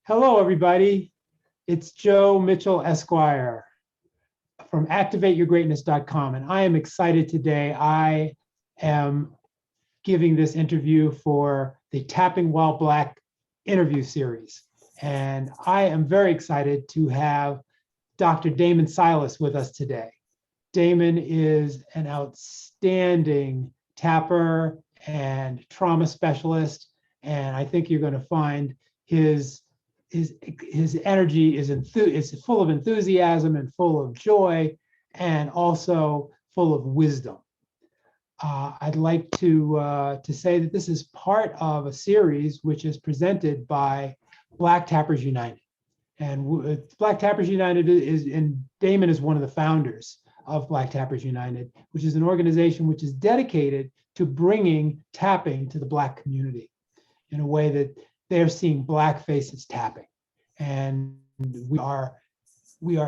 Hello, everybody. It's Joe Mitchell, Esquire from activateyourgreatness.com. And I am excited today. I am giving this interview for the Tapping While Black interview series. And I am very excited to have Dr. Damon Silas with us today. Damon is an outstanding tapper and trauma specialist. And I think you're going to find his energy is full of enthusiasm and full of joy and also full of wisdom. I'd like to say that this is part of a series which is presented by Black Tappers United. And Black Tappers United and Damon is one of the founders of Black Tappers United, which is an organization which is dedicated to bringing tapping to the Black community in a way that they're seeing Black faces tapping. And we are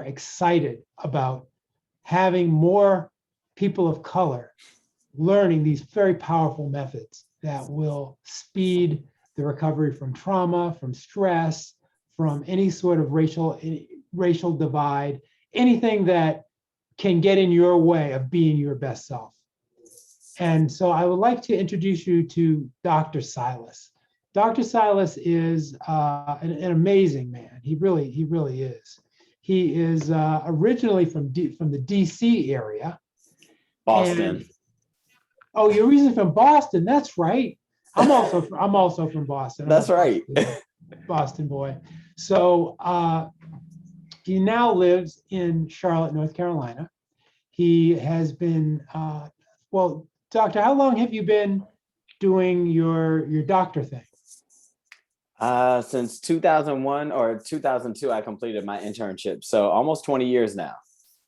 excited about having more people of color learning these very powerful methods that will speed the recovery from trauma, from stress, from any sort of racial divide, anything that can get in your way of being your best self. And so I would like to introduce you to Dr. Silas. Dr. Silas is an amazing man. He really is. He is originally from the DC area. Boston. Oh, you're originally from Boston. That's right. I'm also from Boston. That's right. Boston boy. So he now lives in Charlotte, North Carolina. He has been well, doctor, how long have you been doing your doctor thing? Since 2001 or 2002, I completed my internship. So almost 20 years now.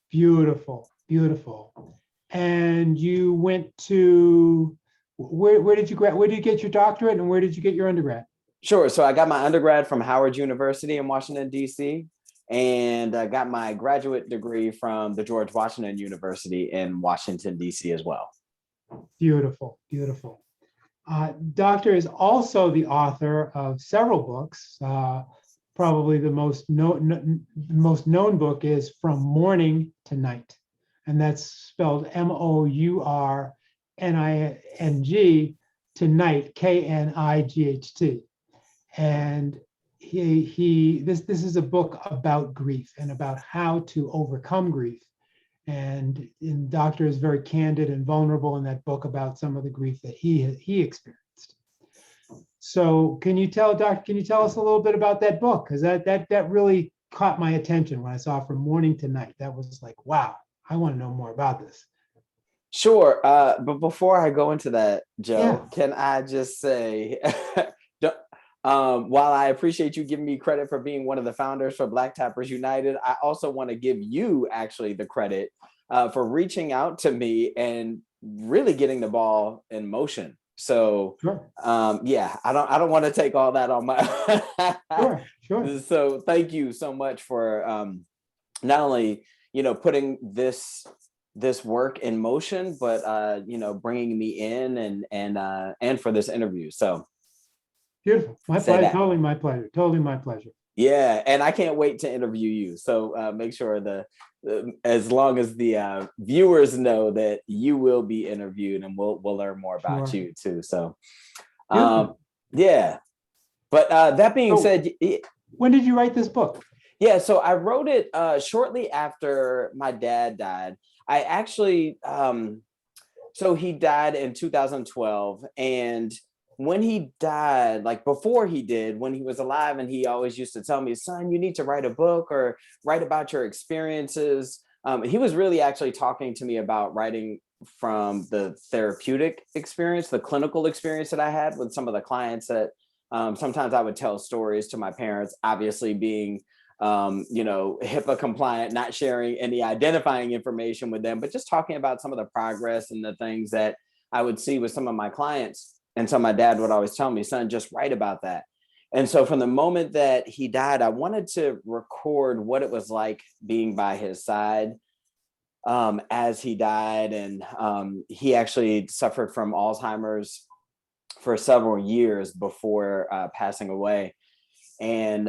Beautiful. And you went to, where did you get your doctorate and where did you get your undergrad? Sure. So I got my undergrad from Howard University in Washington, D.C. And I got my graduate degree from the George Washington University in Washington, D.C. as well. Beautiful. Doctor is also the author of several books. Probably the most known book is From Morning to Night, and that's spelled MOURNING to night, KNIGHT. And this is a book about grief and about how to overcome grief. And Doctor is very candid and vulnerable in that book about some of the grief that he experienced. So can you tell us a little bit about that book? Because that really caught my attention when I saw From Morning to Night. That was like, wow, I want to know more about this. Sure. But before I go into that, Joe, Can I just say, while I appreciate you giving me credit for being one of the founders for Black Tappers United, I also want to give you actually the credit for reaching out to me and really getting the ball in motion. So, sure. I don't want to take all that on my. Sure. So thank you so much for not only putting this work in motion, but bringing me in and for this interview. So. Beautiful. My pleasure. Totally my pleasure. Yeah, and I can't wait to interview you. So make sure as long as the viewers know that you will be interviewed, and we'll learn more about you too. So, yeah. But that being said, when did you write this book? Yeah, so I wrote it shortly after my dad died. I actually, so he died in 2012, and when he died, like before he did, when he was alive, and he always used to tell me, son, you need to write a book or write about your experiences. He was really actually talking to me about writing from the therapeutic experience, the clinical experience that I had with some of the clients that sometimes I would tell stories to my parents, obviously being, HIPAA compliant, not sharing any identifying information with them, but just talking about some of the progress and the things that I would see with some of my clients. And so my dad would always tell me, son, just write about that. And so from the moment that he died, I wanted to record what it was like being by his side as he died. And he actually suffered from Alzheimer's for several years before passing away. And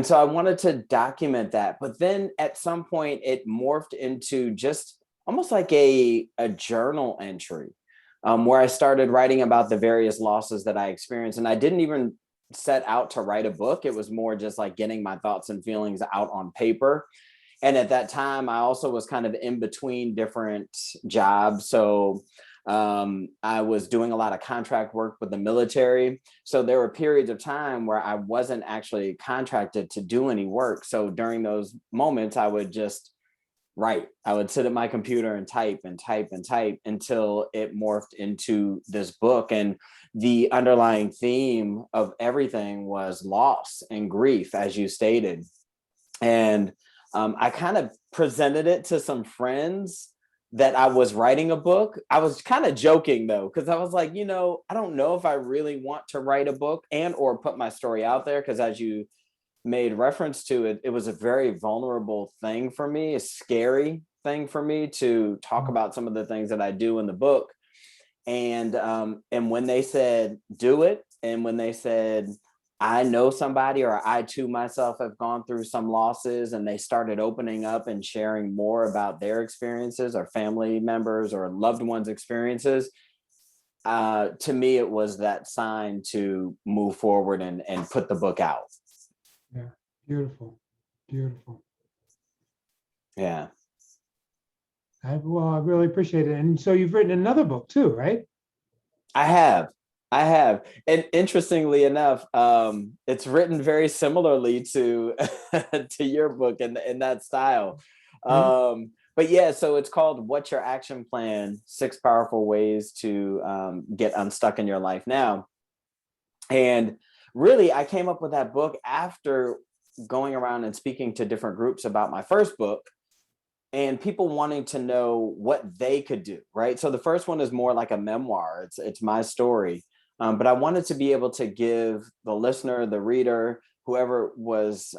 so I wanted to document that. But then at some point it morphed into just almost like a journal entry, where I started writing about the various losses that I experienced. And I didn't even set out to write a book. It was more just like getting my thoughts and feelings out on paper. And at that time, I also was kind of in between different jobs. So I was doing a lot of contract work with the military. So there were periods of time where I wasn't actually contracted to do any work. So during those moments, I would just write. I would sit at my computer and type and type and type until it morphed into this book. And the underlying theme of everything was loss and grief, as you stated. And I kind of presented it to some friends that I was writing a book. I was kind of joking though, because I was like, I don't know if I really want to write a book and or put my story out there, because as you made reference to it, it was a very vulnerable thing for me, a scary thing for me to talk about some of the things that I do in the book. And when they said do it, and when they said I know somebody, or I too myself have gone through some losses, and they started opening up and sharing more about their experiences, or family members or loved ones experiences, to me it was that sign to move forward and put the book out. Yeah, beautiful, beautiful. Yeah. Well, I really appreciate it. And so you've written another book too, right? I have. I have. And interestingly enough, it's written very similarly to to your book in that style. But yeah, so it's called What's Your Action Plan? 6 Powerful Ways to Get Unstuck in Your Life Now. And really, I came up with that book after going around and speaking to different groups about my first book, and people wanting to know what they could do, right? So the first one is more like a memoir. It's my story. But I wanted to be able to give the listener, the reader, whoever was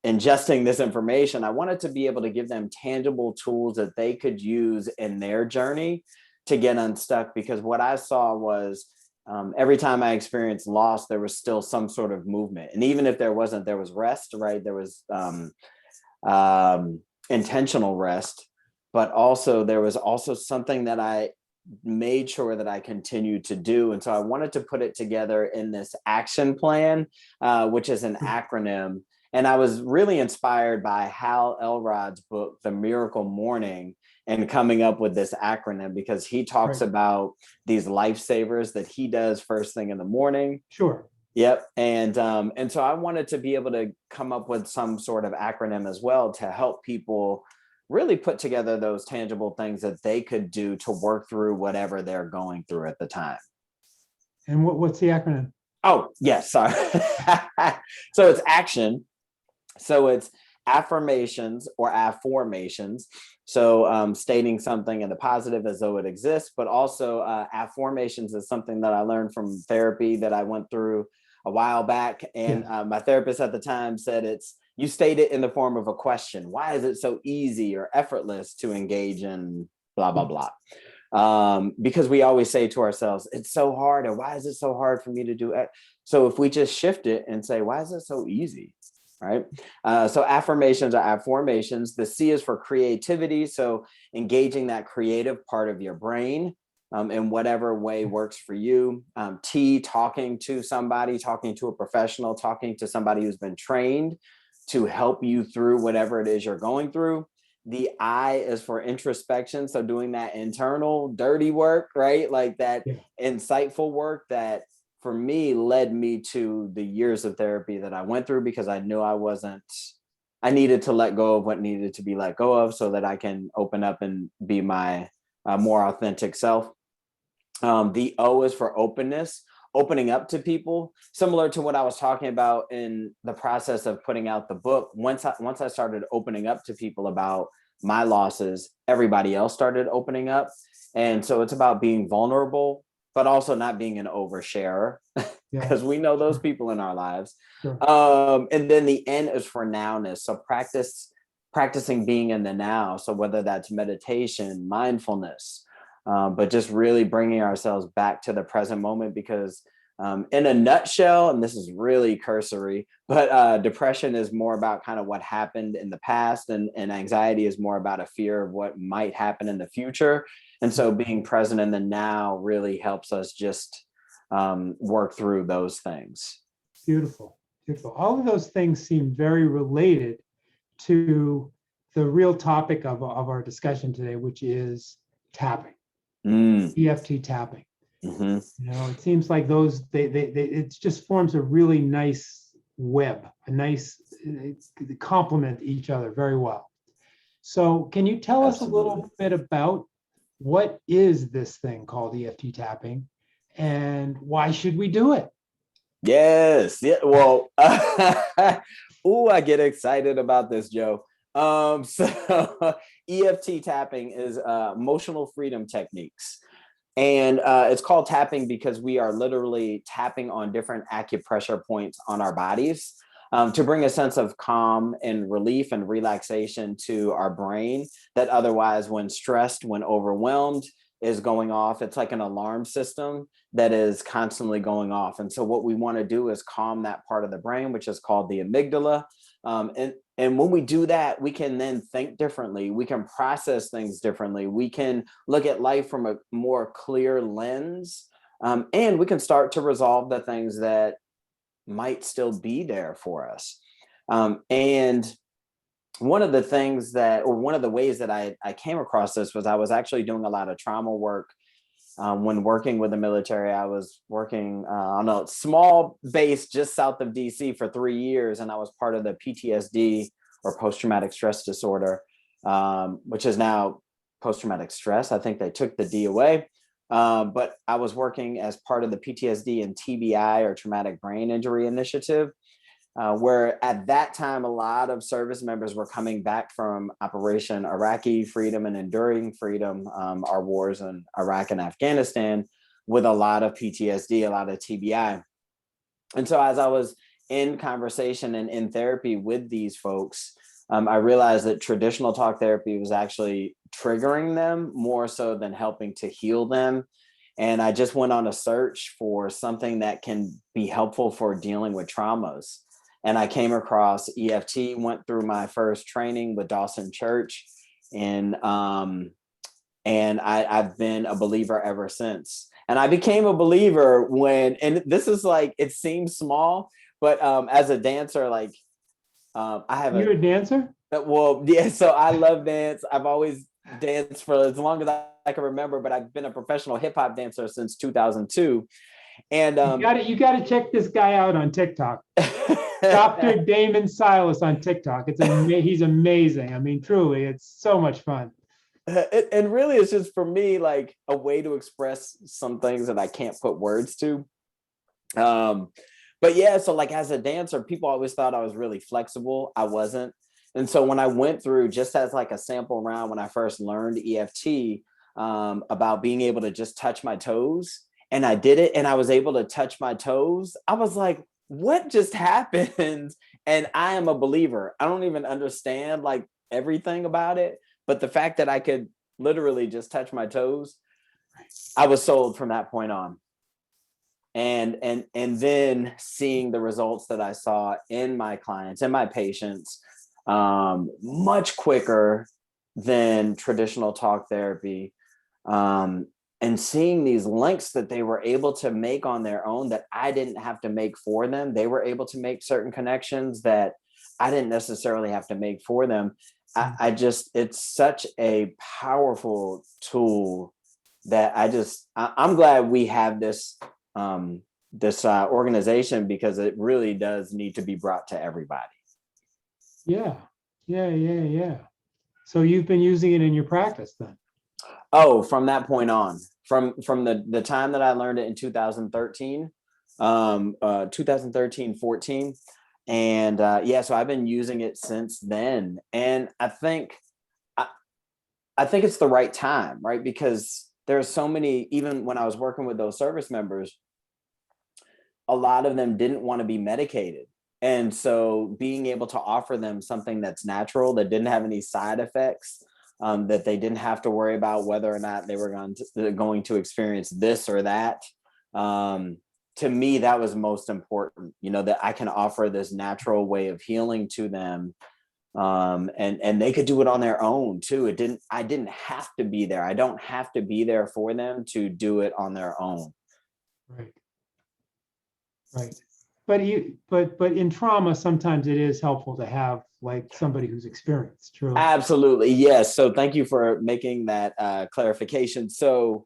ingesting this information, I wanted to be able to give them tangible tools that they could use in their journey to get unstuck. Because what I saw was every time I experienced loss, there was still some sort of movement. And even if there wasn't, there was rest, right? There was intentional rest, but also there was also something that I made sure that I continued to do. And so I wanted to put it together in this action plan, which is an acronym. And I was really inspired by Hal Elrod's book, The Miracle Morning, and coming up with this acronym, because he talks about these lifesavers that he does first thing in the morning. Sure. Yep. And so I wanted to be able to come up with some sort of acronym as well to help people really put together those tangible things that they could do to work through whatever they're going through at the time. And what's the acronym? Oh, yes. Sorry. So it's action. So it's affirmations or affirmations. So stating something in the positive as though it exists, but also affirmations is something that I learned from therapy that I went through a while back. And my therapist at the time said you state it in the form of a question. Why is it so easy or effortless to engage in blah, blah, blah? Because we always say to ourselves, it's so hard. And why is it so hard for me to do it? So if we just shift it and say, why is it so easy? Right. So affirmations are affirmations. The C is for creativity. So engaging that creative part of your brain in whatever way works for you. T, talking to somebody, talking to a professional, talking to somebody who's been trained to help you through whatever it is you're going through. The I is for introspection. So doing that internal dirty work, right? Like that insightful work that for me led me to the years of therapy that I went through, because I knew I needed to let go of what needed to be let go of so that I can open up and be my more authentic self. The O is for openness, opening up to people, similar to what I was talking about in the process of putting out the book. Once I started opening up to people about my losses, everybody else started opening up. And so it's about being vulnerable, but also not being an oversharer, because we know those people in our lives. And then the N is for nowness. So practicing being in the now. So whether that's meditation, mindfulness, but just really bringing ourselves back to the present moment, because In a nutshell, and this is really cursory, but depression is more about kind of what happened in the past, and anxiety is more about a fear of what might happen in the future. And so being present in the now really helps us just work through those things. Beautiful, beautiful. All of those things seem very related to the real topic of our discussion today, which is tapping, EFT tapping. Mm-hmm. You know, it seems like those it just forms a really nice web, a nice they complement each other very well. So, can you tell us a Absolutely. little bit about what is this thing called EFT tapping, and why should we do it? Yes. Yeah. Well, ooh, I get excited about this, Joe. So EFT tapping is emotional freedom techniques. And it's called tapping because we are literally tapping on different acupressure points on our bodies to bring a sense of calm and relief and relaxation to our brain that otherwise, when stressed, when overwhelmed, is going off. It's like an alarm system that is constantly going off. And so what we want to do is calm that part of the brain, which is called the amygdala. And when we do that, we can then think differently. We can process things differently. We can look at life from a more clear lens. And we can start to resolve the things that might still be there for us. And one of the things that, or one of the ways that I came across this was I was actually doing a lot of trauma work when working with the military. I was working on a small base just south of DC for 3 years, and I was part of the PTSD, or post-traumatic stress disorder, which is now post-traumatic stress. I think they took the D away. But I was working as part of the PTSD and TBI, or traumatic brain injury initiative, where at that time, a lot of service members were coming back from Operation Iraqi Freedom and Enduring Freedom, our wars in Iraq and Afghanistan, with a lot of PTSD, a lot of TBI. And so as I was in conversation and in therapy with these folks, I realized that traditional talk therapy was actually triggering them more so than helping to heal them. And I just went on a search for something that can be helpful for dealing with traumas. And I came across EFT, went through my first training with Dawson Church, and I've been a believer ever since. And I became a believer when, and this is like, it seems small, but as a dancer, like I have You're a dancer? well, yeah, so I love dance. I've always danced for as long as I can remember, but I've been a professional hip hop dancer since 2002. And You got to check this guy out on TikTok. Dr. Damon Silas on TikTok. He's amazing. I mean, truly, it's so much fun. And really, it's just for me like a way to express some things that I can't put words to. But yeah, so like as a dancer, people always thought I was really flexible. I wasn't. And so when I went through, just as like a sample round, when I first learned EFT, about being able to just touch my toes, and I did it, and I was able to touch my toes, I was like, what just happened? And I am a believer. I don't even understand like everything about it, but the fact that I could literally just touch my toes, I was sold from that point on. And then seeing the results that I saw in my clients and my patients, much quicker than traditional talk therapy, and seeing these links that they were able to make on their own that I didn't have to make for them. They were able to make certain connections that I didn't necessarily have to make for them. I just, it's such a powerful tool that I'm glad we have this organization, because it really does need to be brought to everybody. Yeah, yeah. So you've been using it in your practice then? Oh, from that point on, from the time that I learned it in 2013, 14. And yeah, so I've been using it since then. And I think it's the right time, right? Because there's so many, even when I was working with those service members, a lot of them didn't want to be medicated. And so being able to offer them something that's natural, that didn't have any side effects, that they didn't have to worry about whether or not they were going to experience this or that. to me, that was most important, that I can offer this natural way of healing to them. And they could do it on their own too. I didn't have to be there. I don't have to be there for them to do it on their own. Right. Right. But in trauma, sometimes it is helpful to have like somebody who's experienced. True. Absolutely. Yes. So thank you for making that clarification. So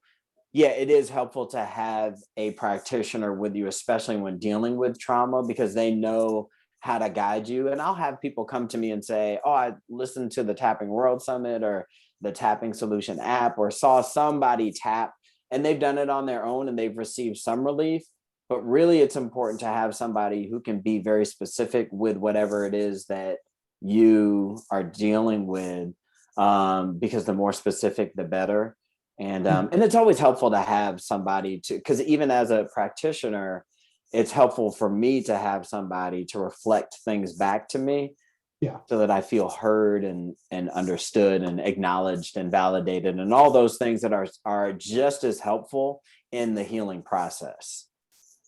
yeah, it is helpful to have a practitioner with you, especially when dealing with trauma, because they know how to guide you. And I'll have people come to me and say, oh, I listened to the Tapping World Summit or the Tapping Solution app, or saw somebody tap, and they've done it on their own and they've received some relief. But really, it's important to have somebody who can be very specific with whatever it is that you are dealing with, because the more specific, the better. And it's always helpful to have somebody to, because even as a practitioner, it's helpful for me to have somebody to reflect things back to me, Yeah. so that I feel heard and understood and acknowledged and validated, and all those things that are just as helpful in the healing process.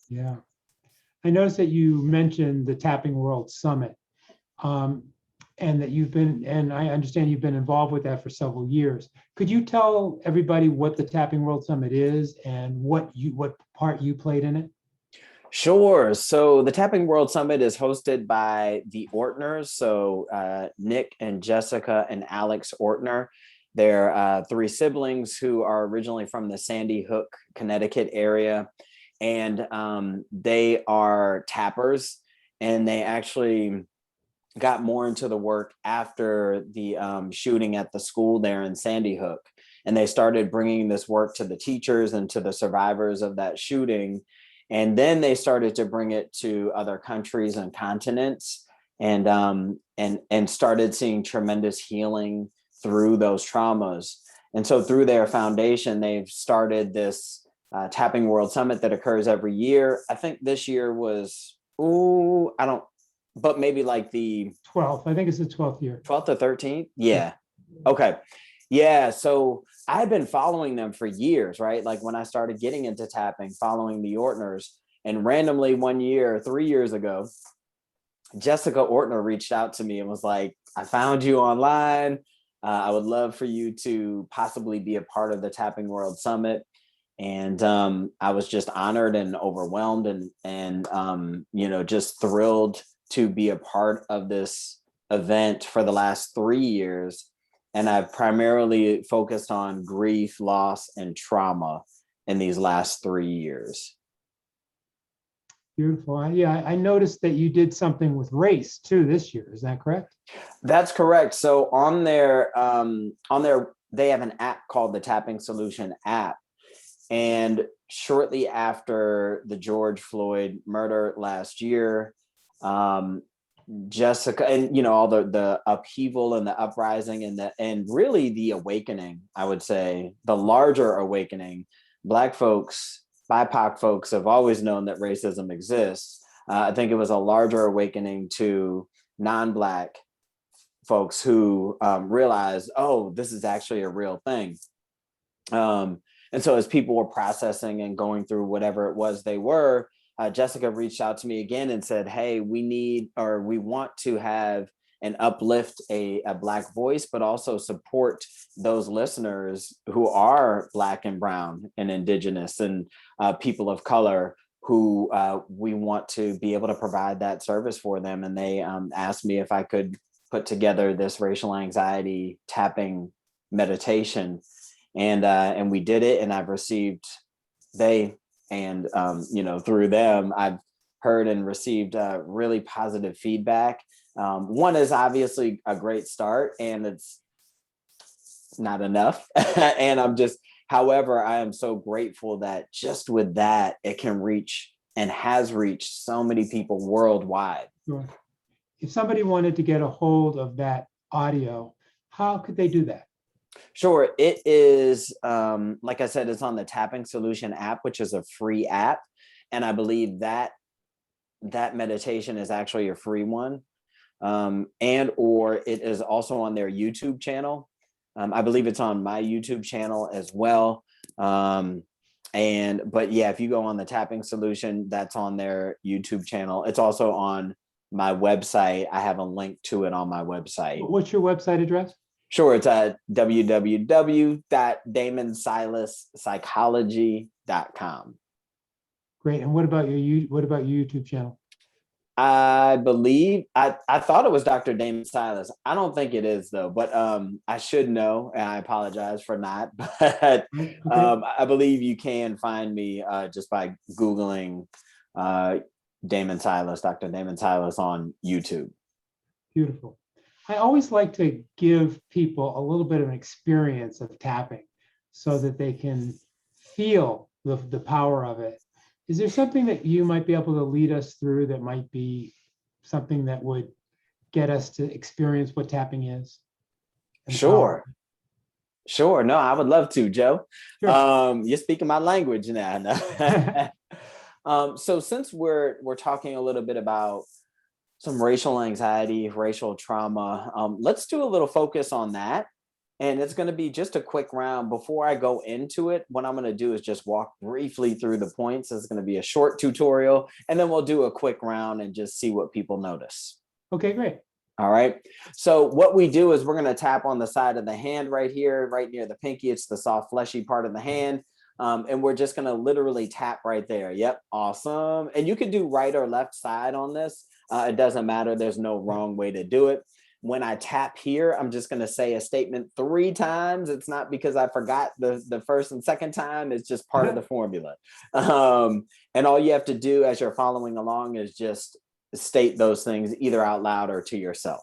Yeah. I noticed that you mentioned the Tapping World Summit, and that and I understand you've been involved with that for several years. Could you tell everybody what the Tapping World Summit is and what part you played in it? Sure. So the Tapping World Summit is hosted by the Ortners. So Nick and Jessica and Alex Ortner. They're three siblings who are originally from the Sandy Hook, Connecticut area. And they are tappers. And they actually got more into the work after the shooting at the school there in Sandy Hook. And they started bringing this work to the teachers and to the survivors of that shooting. And then they started to bring it to other countries and continents, and started seeing tremendous healing through those traumas. And so through their foundation, they've started this Tapping World Summit that occurs every year. I think this year was, but maybe like the 12th. I think it's the 12th year. 12th or 13th. Yeah. Okay. Yeah. So I've been following them for years, right? Like when I started getting into tapping, following the Ortners, and randomly one year, 3 years ago, Jessica Ortner reached out to me and was like, I found you online. I would love for you to possibly be a part of the Tapping World Summit. And I was just honored and overwhelmed and just thrilled to be a part of this event for the last 3 years. And I've primarily focused on grief, loss, and trauma in these last 3 years. Beautiful. I noticed that you did something with race too this year. Is that correct? That's correct. So on their they have an app called the Tapping Solution app. And shortly after the George Floyd murder last year, Jessica, and all the upheaval and the uprising and really the awakening, I would say the larger awakening. Black folks, BIPOC folks have always known that racism exists. I think it was a larger awakening to non-Black folks who realized, oh, this is actually a real thing. And so as people were processing and going through whatever it was they were, Jessica reached out to me again and said, hey, we want to have and uplift a Black voice, but also support those listeners who are Black and brown and indigenous and people of color who we want to be able to provide that service for them. And they asked me if I could put together this racial anxiety tapping meditation. And we did it, and I've received through them, I've heard and received really positive feedback. One is obviously a great start, and it's not enough. And however, I am so grateful that just with that, it can reach and has reached so many people worldwide. Sure. If somebody wanted to get a hold of that audio, how could they do that? Sure. It is, like I said, it's on the Tapping Solution app, which is a free app. And I believe that meditation is actually a free one. Or it is also on their YouTube channel. I believe it's on my YouTube channel as well. But yeah, if you go on the tapping solution, that's on their YouTube channel. It's also on my website. I have a link to it on my website. What's your website address? Sure, it's at www.damonsilaspsychology.com. Great. And what about your YouTube channel? I believe I thought it was Dr. Damon Silas. I don't think it is though, but I should know, and I apologize for not. But Okay. I believe you can find me just by Googling Damon Silas, Dr. Damon Silas on YouTube. Beautiful. I always like to give people a little bit of an experience of tapping so that they can feel the power of it. Is there something that you might be able to lead us through that might be something that would get us to experience what tapping is? Sure. Sure. No, I would love to, Joe. Sure. You're speaking my language now. So since we're talking a little bit about some racial anxiety, racial trauma, let's do a little focus on that. And it's going to be just a quick round. Before I go into it, what I'm going to do is just walk briefly through the points. It's going to be a short tutorial, and then we'll do a quick round and just see what people notice. Okay, great. All right. So what we do is we're going to tap on the side of the hand right here, right near the pinky. It's the soft, fleshy part of the hand. And we're just going to literally tap right there. Yep. Awesome. And you can do right or left side on this. It doesn't matter. There's no wrong way to do it. When I tap here, I'm just going to say a statement 3 times. It's not because I forgot the first and second time. It's just part of the formula. And all you have to do as you're following along is just state those things either out loud or to yourself.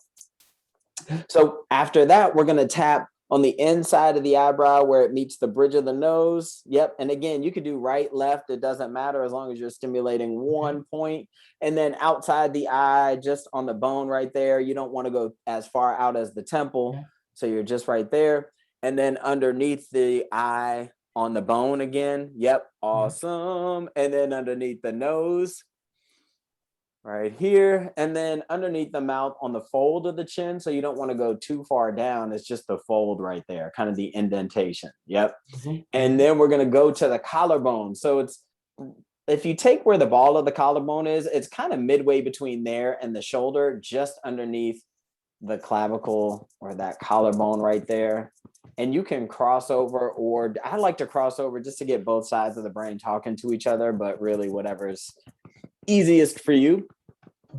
So after that, we're going to tap on the inside of the eyebrow where it meets the bridge of the nose. Yep. And again, you could do right, left. It doesn't matter as long as you're stimulating one point. And then outside the eye, just on the bone right there. You don't want to go as far out as the temple. Yeah. So you're just right there. And then underneath the eye on the bone again. Yep. Awesome. And then underneath the nose. Right here, and then underneath the mouth on the fold of the chin. So you don't want to go too far down. It's just the fold right there, kind of the indentation. Yep. And then we're going to go to the collarbone. So it's, if you take where the ball of the collarbone is, it's kind of midway between there and the shoulder, just underneath the clavicle or that collarbone right there. And you can cross over, or I like to cross over just to get both sides of the brain talking to each other, but really whatever's easiest for you.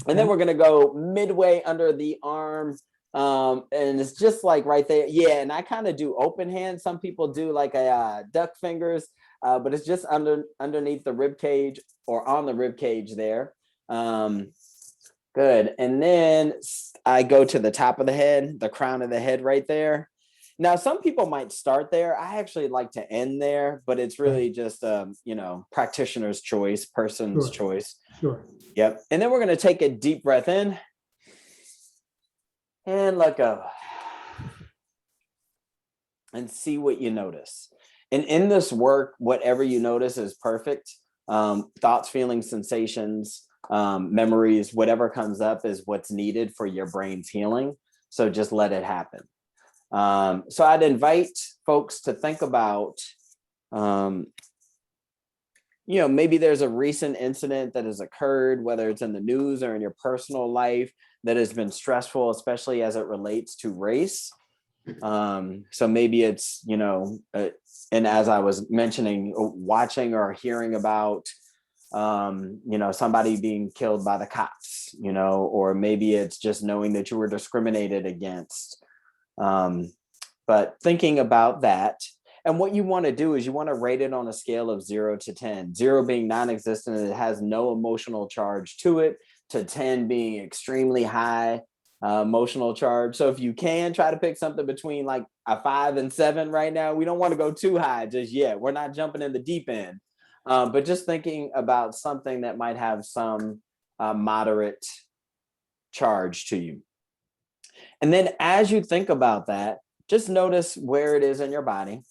And then we're going to go midway under the arm. And it's just like right there. Yeah. And I kind of do open hand. Some people do like a duck fingers, but it's just underneath the rib cage or on the rib cage there. Good. And then I go to the top of the head, the crown of the head right there. Now, some people might start there. I actually like to end there, but it's really just, practitioner's choice, person's choice. Sure. Yep. And then we're going to take a deep breath in and let go and see what you notice. And in this work, whatever you notice is perfect. Thoughts, feelings, sensations, memories, whatever comes up is what's needed for your brain's healing. So just let it happen. So I'd invite folks to think about, maybe there's a recent incident that has occurred, whether it's in the news or in your personal life, that has been stressful, especially as it relates to race. So maybe it's, and as I was mentioning, watching or hearing about, somebody being killed by the cops, or maybe it's just knowing that you were discriminated against. But thinking about that, and what you want to do is you want to rate it on a scale of 0 to 10, 0 being non-existent and it has no emotional charge to it, to 10 being extremely high emotional charge. So if you can try to pick something between like a 5 and 7 right now, we don't want to go too high just yet. We're not jumping in the deep end, but just thinking about something that might have some moderate charge to you. And then as you think about that, just notice where it is in your body.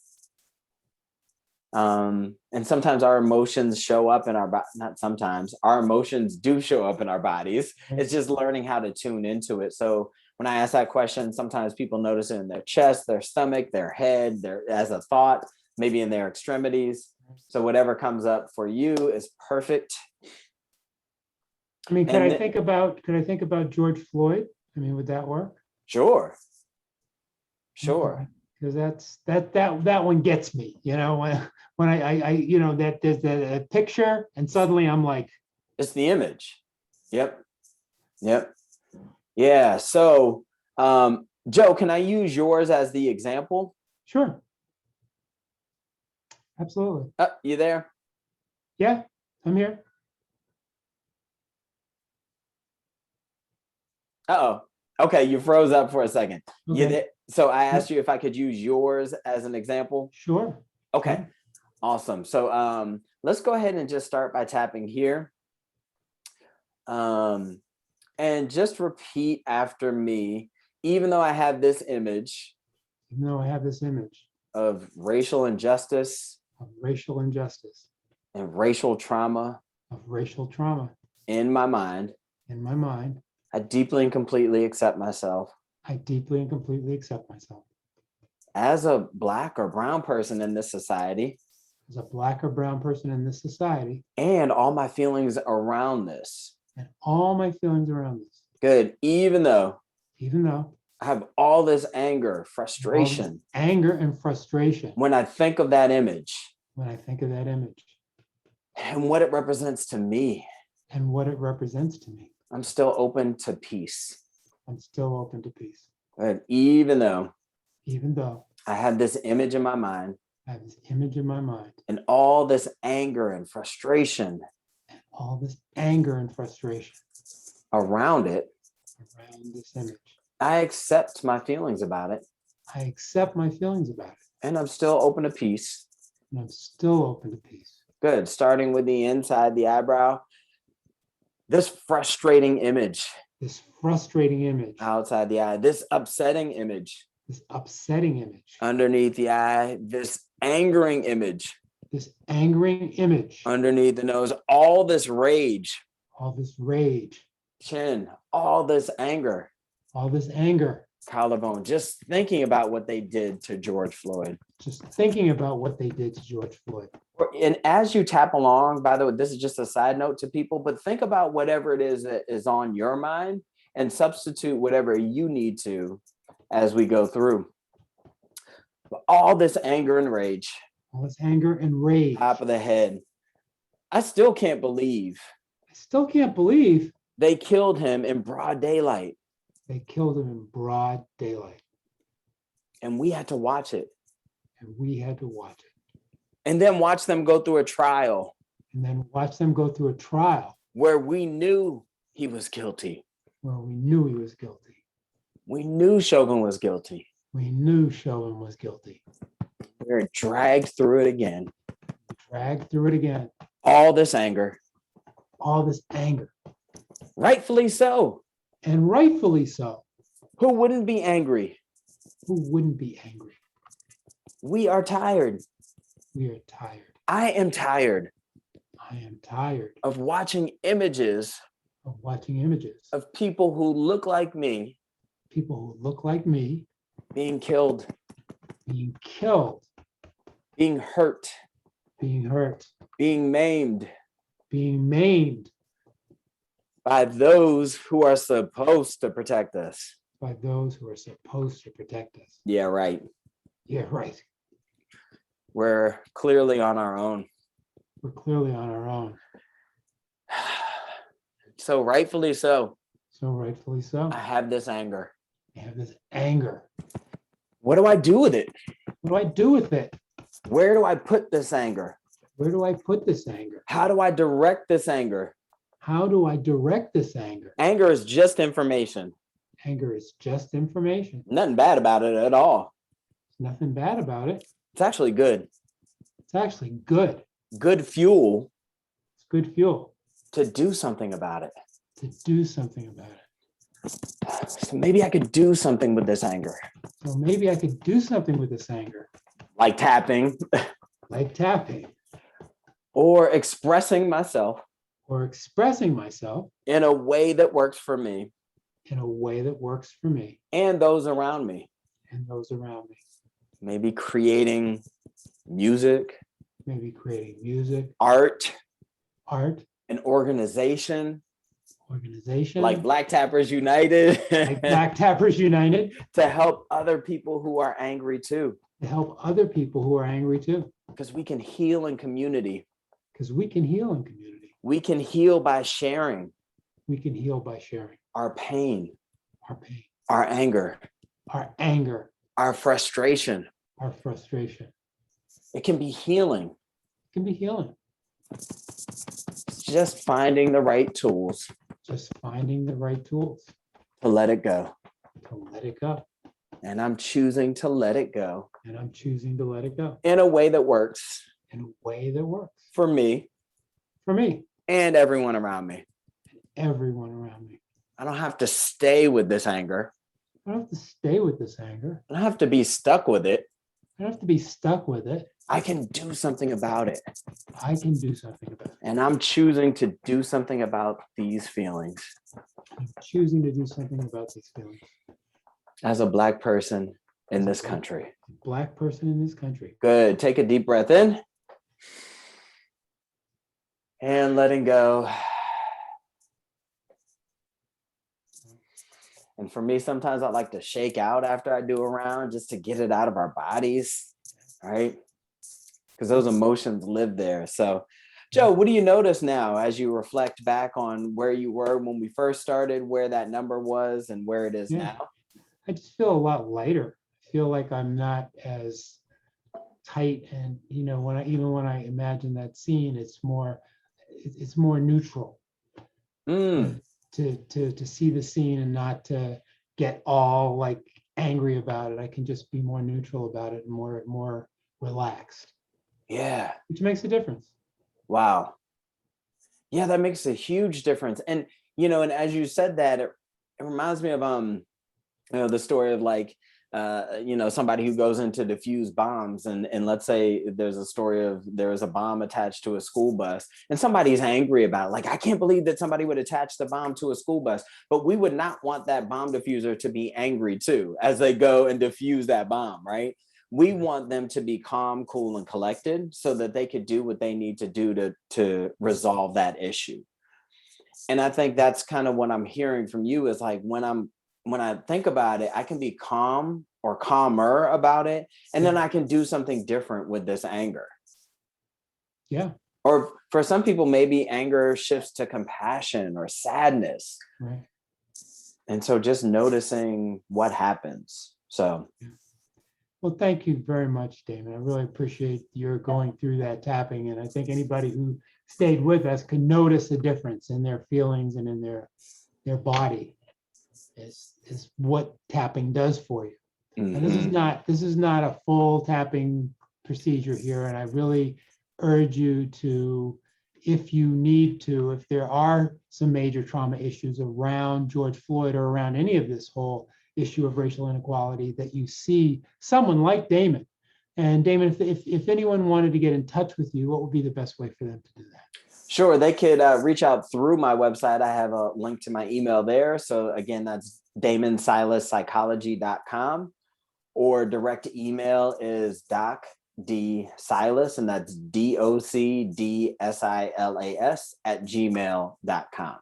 And sometimes our emotions show up in our body. Not sometimes, our emotions do show up in our bodies. It's just learning how to tune into it. So when I ask that question, sometimes people notice it in their chest, their stomach, their head, as a thought, maybe in their extremities. So whatever comes up for you is perfect. I mean, And could I think about George Floyd? I mean, would that work? Sure. Sure. Because that one gets me, when I that there's a picture and suddenly I'm like, It's the image. Yep. Yep. Yeah. So, Joe, can I use yours as the example? sure, absolutely. You there? Yeah, I'm here. Uh-oh. Okay, you froze up for a second. Okay. So I asked you if I could use yours as an example. Sure. Okay. Sure. Awesome. So let's go ahead and just start by tapping here. And just repeat after me, even though I have this image Even though I have this image of racial injustice of racial injustice, and racial trauma of racial trauma in my mind, in my mind, I deeply and completely accept myself I deeply and completely accept myself as a Black or brown person in this society as a Black or brown person in this society and all my feelings around this. and all my feelings around this. Good. Even though Even though I have all this anger, all this frustration, anger and frustration when I think of that image when I think of that image and what it represents to me, and what it represents to me, I'm still open to peace. I'm still open to peace. Good. Even though Even though I have this image in my mind I have this image in my mind and all this anger and frustration and all this anger and frustration around it, around this image, I accept my feelings about it I accept my feelings about it and I'm still open to peace. and I'm still open to peace. Good. Starting with the inside the eyebrow, this frustrating image This frustrating image, outside the eye, this upsetting image this upsetting image, underneath the eye, this angering image this angering image, underneath the nose, all this rage, all this rage, chin, all this anger, all this anger, collarbone, just thinking about what they did to George Floyd. just thinking about what they did to George Floyd. And as you tap along, by the way, this is just a side note to people, but think about whatever it is that is on your mind and substitute whatever you need to as we go through. All this anger and rage, All this anger and rage. top of the head. I still can't believe I still can't believe they killed him in broad daylight they killed him in broad daylight and we had to watch it and we had to watch it. and then watch them go through a trial And then watch them go through a trial where we knew he was guilty. where we knew he was guilty. We knew Shogun was guilty. We knew Chauvin was guilty. We were dragged through it again. Dragged through it again. All this anger, All this anger. rightfully so. And rightfully so. Who wouldn't be angry? Who wouldn't be angry? We are tired. We are tired. I am tired I am tired of watching images of watching images of people who look like me people who look like me being killed, being killed, being hurt, being hurt, being maimed being maimed by those who are supposed to protect us. by those who are supposed to protect us. Yeah, right. Yeah, right. We're clearly on our own. We're clearly on our own. So rightfully so, So rightfully so. I have this anger. I have this anger. What do I do with it? What do I do with it? Where do I put this anger? Where do I put this anger? How do I direct this anger? How do I direct this anger? Anger is just information. Anger is just information. Nothing bad about it at all. There's nothing bad about it. It's actually good. It's actually good. Good fuel It's good fuel to do something about it. to do something about it. So maybe I could do something with this anger, So maybe I could do something with this anger, like tapping like tapping or expressing myself or expressing myself in a way that works for me in a way that works for me and those around me. and those around me. Maybe creating music, maybe creating music, art, art, an organization organization, like Black Tappers United like Black Tappers United, to help other people who are angry too. to help other people who are angry too. Because we can heal in community. Because we can heal in community. We can heal by sharing We can heal by sharing our pain, our pain, our anger, our anger, our frustration. our frustration. It can be healing. It can be healing. It's just finding the right tools Just finding the right tools to let it go. to let it go. And I'm choosing to let it go And I'm choosing to let it go in a way that works in a way that works for me for me and everyone around me. and everyone around me. I don't have to stay with this anger. I don't have to stay with this anger. I don't have to be stuck with it. I don't have to be stuck with it. I can do something about it. I can do something about it. And I'm choosing to do something about these feelings I'm choosing to do something about these feelings. as a Black person in this country. Black person in this country. Good. Take a deep breath in and letting go. And for me, sometimes I like to shake out after I do a round just to get it out of our bodies, right? Because those emotions live there. So, Joe, what do you notice now as you reflect back on where you were when we first started, where that number was and where it is now? I just feel a lot lighter. I feel like I'm not as tight, and when I imagine that scene, it's more neutral. To see the scene and not to get all like angry about it. I can just be more neutral about it and more relaxed. Yeah. Which makes a difference. Wow. Yeah, that makes a huge difference. And and as you said that, it reminds me of the story of like somebody who goes in to defuse bombs, and let's say there's a story of there was a bomb attached to a school bus and somebody's angry about it. Like, I can't believe that somebody would attach the bomb to a school bus, but we would not want that bomb diffuser to be angry too as they go and defuse that bomb, right? We want them to be calm, cool, and collected so that they could do what they need to do to resolve that issue. And I think that's kind of what I'm hearing from you is like, when I think about it, I can be calm or calmer about it. And then I can do something different with this anger. Yeah. Or for some people, maybe anger shifts to compassion or sadness. Right. And so just noticing what happens. So. Well, thank you very much, Damon. I really appreciate your going through that tapping. And I think anybody who stayed with us can notice the difference in their feelings and in their body. Is what tapping does for you. Mm-hmm. And this is not a full tapping procedure here. And I really urge you to, if you need to, if there are some major trauma issues around George Floyd or around any of this whole issue of racial inequality, that you see someone like Damon. And Damon, if anyone wanted to get in touch with you, what would be the best way for them to do that? Sure, they could reach out through my website. I have a link to my email there. So again, that's DamonSilasPsychology.com, or direct email is Doc D Silas, and that's DOCDSILAS @gmail.com.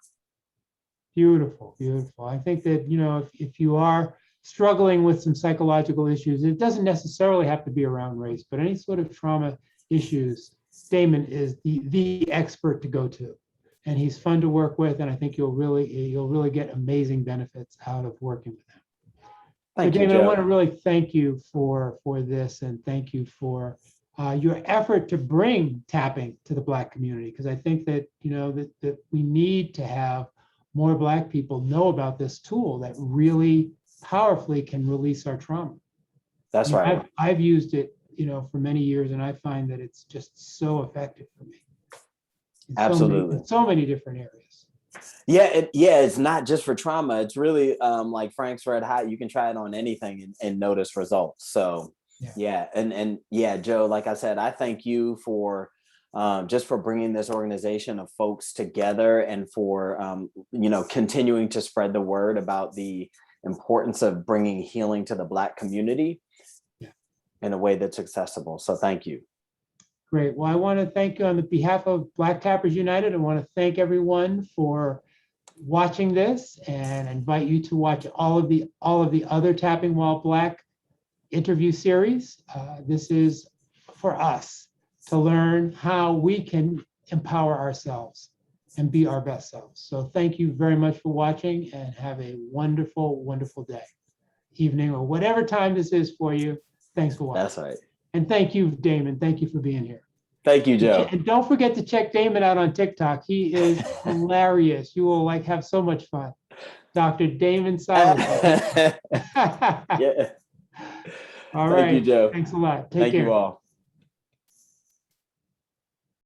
Beautiful, beautiful. I think that, if you are struggling with some psychological issues, it doesn't necessarily have to be around race, but any sort of trauma issues, Damon is the expert to go to, and he's fun to work with. And I think you'll really get amazing benefits out of working with him. Thank you, Damon, Joe. I want to really thank you for this, and thank you for your effort to bring tapping to the Black community, because I think that that we need to have more Black people know about this tool that really powerfully can release our trauma. That's right. I've used it, for many years, and I find that it's just so effective for me. Absolutely. In so many different areas. Yeah, it's not just for trauma. It's really like Frank's Red Hot. You can try it on anything and notice results. So yeah. And Joe, like I said, I thank you for just for bringing this organization of folks together, and for continuing to spread the word about the importance of bringing healing to the Black community in a way that's accessible. So thank you. Great. Well, I want to thank you on the behalf of Black Tappers United. I want to thank everyone for watching this and invite you to watch all of the other Tapping While Black interview series. This is for us to learn how we can empower ourselves and be our best selves. So thank you very much for watching, and have a wonderful, wonderful day, evening, or whatever time this is for you. Thanks for watching. That's right. And thank you, Damon. Thank you for being here. Thank you, Joe. And don't forget to check Damon out on TikTok. He is hilarious. You will have so much fun. Dr. Damon Silas. Yeah. All Thank right. you, Joe. Thanks a lot. Take Thank care. you all.